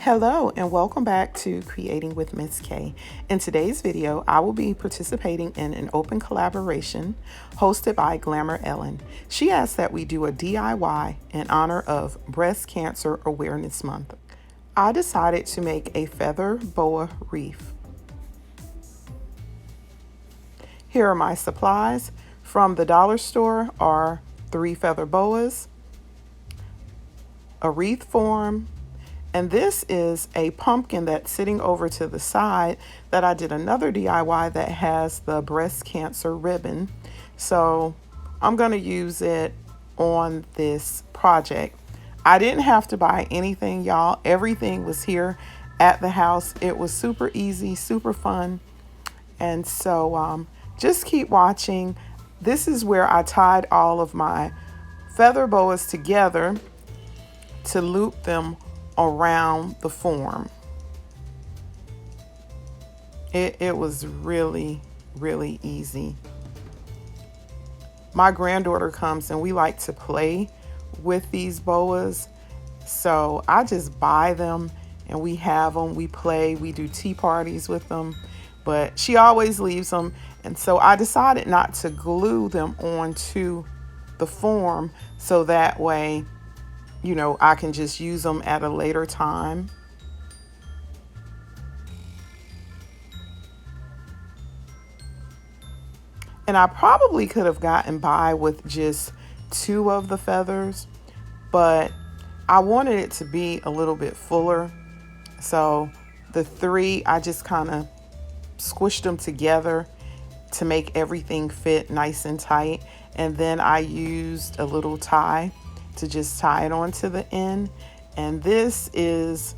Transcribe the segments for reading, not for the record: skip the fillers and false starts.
Hello and welcome back to Creating with Ms. Kaye. In today's video, I will be participating in an open collaboration hosted by Glamour Ellen. She asked that we do a DIY in honor of Breast Cancer Awareness Month. I decided to make a feather boa wreath. Here are my supplies. From the dollar store are 3 feather boas, a wreath form, and this is a pumpkin that's sitting over to the side that I did another DIY that has the breast cancer ribbon. So I'm going to use it on this project. I didn't have to buy anything, y'all. Everything was here at the house. It was super easy, super fun. And so just keep watching. This is where I tied all of my feather boas together to loop them around the form. It was really easy. My granddaughter comes and we like to play with these boas, so I just buy them and we have them, we play, we do tea parties with them, but she always leaves them, and so I decided not to glue them onto the form so that way, you know, I can just use them at a later time. And I probably could have gotten by with just 2 of the feathers, but I wanted it to be a little bit fuller. So the 3, I just kind of squished them together to make everything fit nice and tight. And then I used a little tie to just tie it onto the end. And this is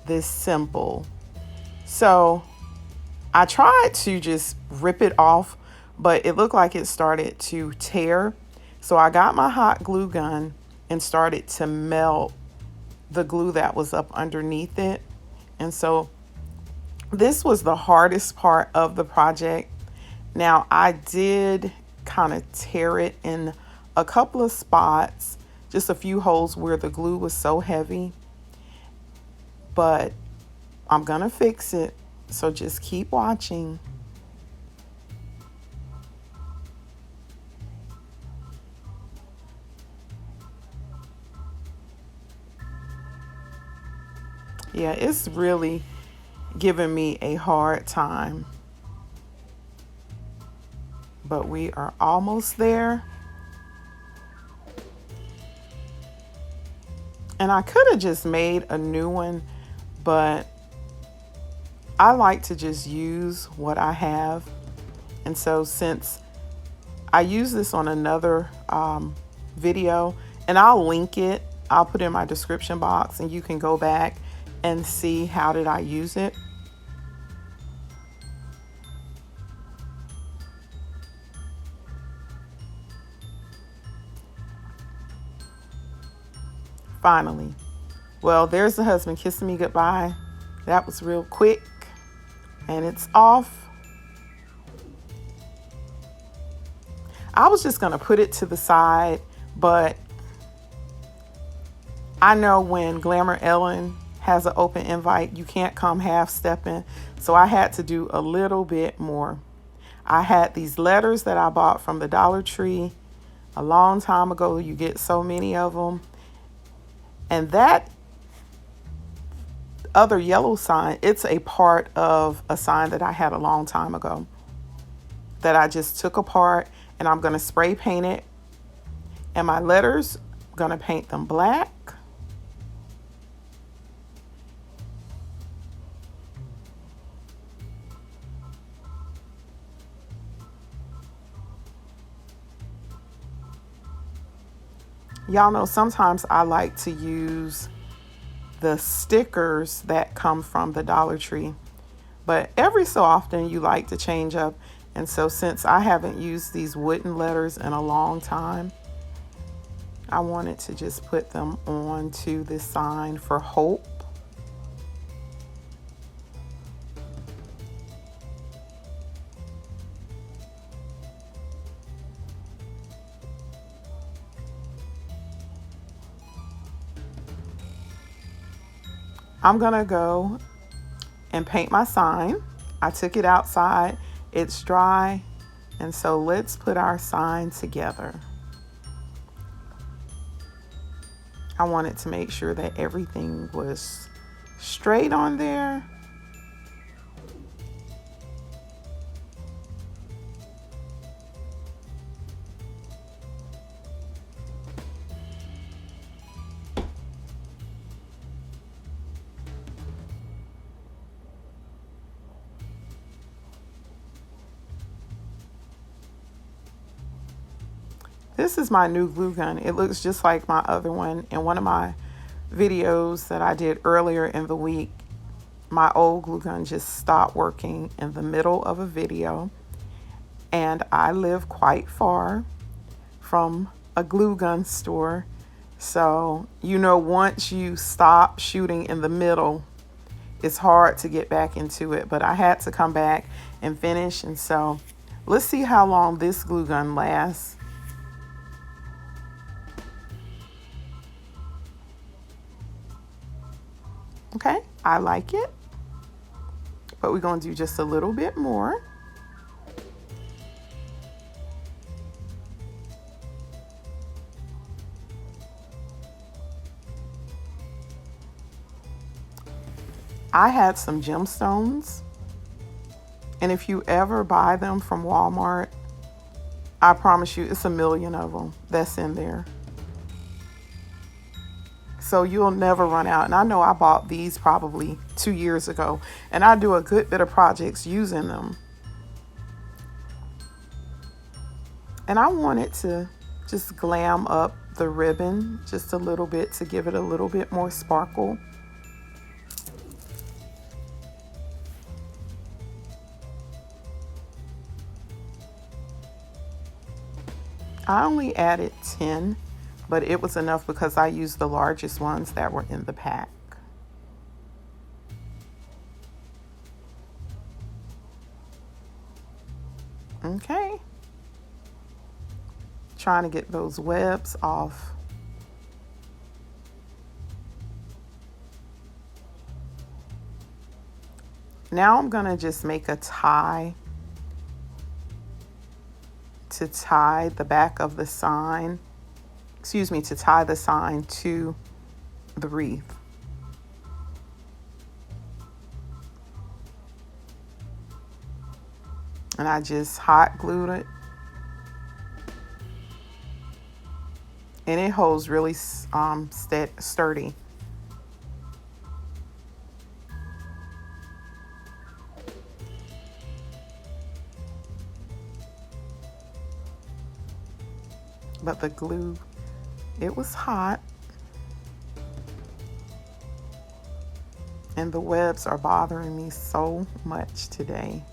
this simple. So I tried to just rip it off, but it looked like it started to tear. So I got my hot glue gun and started to melt the glue that was up underneath it. And so this was the hardest part of the project. Now I did kind of tear it in a couple of spots, just a few holes where the glue was so heavy, but I'm gonna fix it, so just keep watching. Yeah, it's really giving me a hard time, but we are almost there. And I could have just made a new one, but I like to just use what I have. And so since I use this on another video, and I'll link it, I'll put it in my description box and you can go back and see how did I use it. Finally. Well, there's the husband kissing me goodbye. That was real quick. And it's off. I was just going to put it to the side, but I know when Glamour Ellen has an open invite, you can't come half stepping. So I had to do a little bit more. I had these letters that I bought from the Dollar Tree a long time ago. You get so many of them. And that other yellow sign, it's a part of a sign that I had a long time ago that I just took apart, and I'm going to spray paint it. And my letters, I'm going to paint them black. Y'all know sometimes I like to use the stickers that come from the Dollar Tree, but every so often you like to change up. And so since I haven't used these wooden letters in a long time, I wanted to just put them onto this sign for hope. I'm gonna go and paint my sign. I took it outside, it's dry, and so let's put our sign together. I wanted to make sure that everything was straight on there. This is my new glue gun. It looks just like my other one. In one of my videos that I did earlier in the week, my old glue gun just stopped working in the middle of a video. And I live quite far from a glue gun store. So, once you stop shooting in the middle, it's hard to get back into it. But I had to come back and finish. And so let's see how long this glue gun lasts. Okay, I like it, but we're going to do just a little bit more. I had some gemstones, and if you ever buy them from Walmart, I promise you it's a million of them that's in there. So you'll never run out. And I know I bought these probably 2 years ago, and I do a good bit of projects using them. And I wanted to just glam up the ribbon just a little bit to give it a little bit more sparkle. I only added 10, but it was enough because I used the largest ones that were in the pack. Okay. Trying to get those webs off. Now I'm going to just make a tie to tie the back of the sign. To tie the sign to the wreath. And I just hot glued it. And it holds really sturdy. But the glue, it was hot. And the webs are bothering me so much today.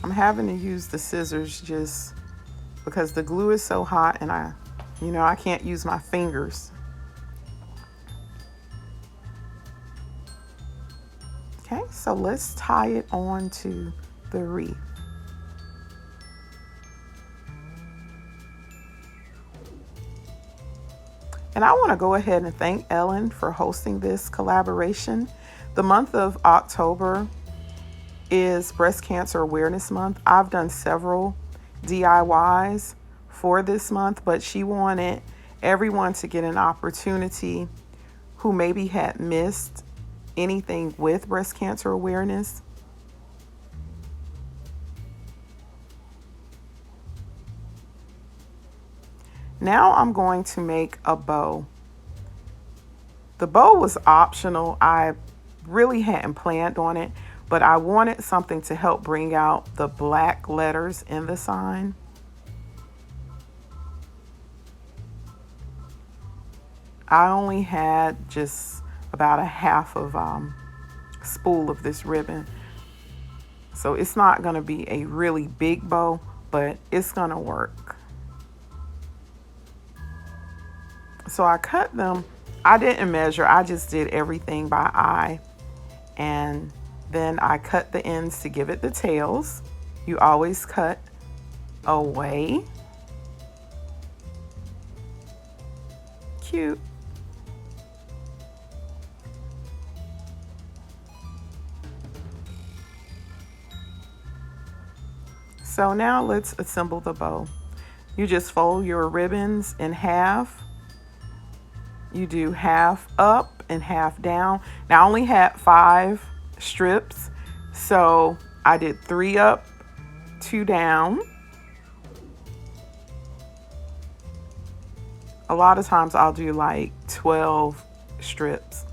I'm having to use the scissors just because the glue is so hot, and I can't use my fingers. Okay, so let's tie it on to the wreath. And I want to go ahead and thank Ellen for hosting this collaboration. The month of October is Breast Cancer Awareness Month. I've done several DIYs for this month, but she wanted everyone to get an opportunity who maybe had missed anything with breast cancer awareness. Now I'm going to make a bow. The bow was optional. I really hadn't planned on it, but I wanted something to help bring out the black letters in the sign. I only had just about a half of spool of this ribbon. So it's not going to be a really big bow, but it's going to work. So I cut them. I didn't measure. I just did everything by eye. And then I cut the ends to give it the tails. You always cut away. cute. So now let's assemble the bow. You just fold your ribbons in half. You do half up and half down. Now I only had 5 strips, so I did 3 up, 2 down. A lot of times I'll do like 12 strips.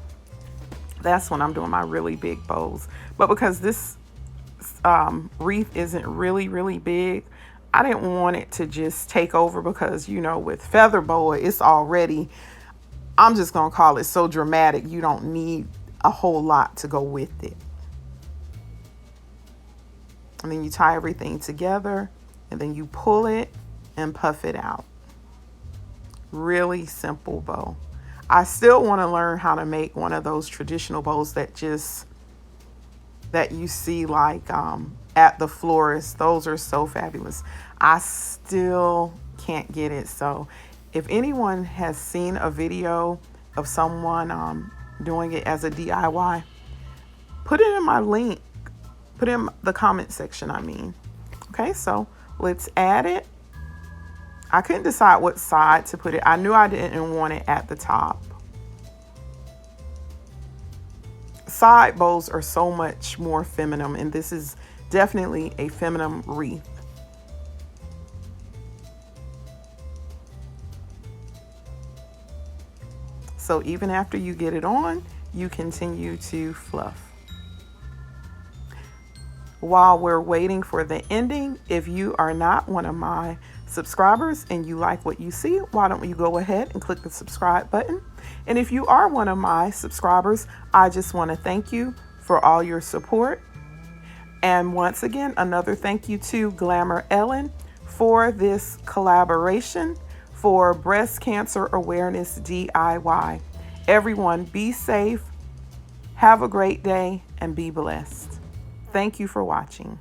That's when I'm doing my really big bows. But because this wreath isn't really big, I didn't want it to just take over, because you know, with feather boa, it's already, I'm just gonna call it so dramatic, you don't need a whole lot to go with it. And then you tie everything together, and then you pull it and puff it out. Really simple bow. I still want to learn how to make one of those traditional bows that you see like at the florist. Those are so fabulous. I still can't get it. So if anyone has seen a video of someone doing it as a DIY, put it in my link. Put it in the comment section, I mean. Okay, so let's add it. I couldn't decide what side to put it. I knew I didn't want it at the top. Side bows are so much more feminine, and this is definitely a feminine wreath. So even after you get it on, you continue to fluff. While we're waiting for the ending, if you are not one of my subscribers and you like what you see, why don't you go ahead and click the subscribe button? And if you are one of my subscribers, I just want to thank you for all your support. And once again, another thank you to Glamour Ellen for this collaboration for Breast Cancer Awareness DIY. Everyone, be safe, have a great day, and be blessed. Thank you for watching.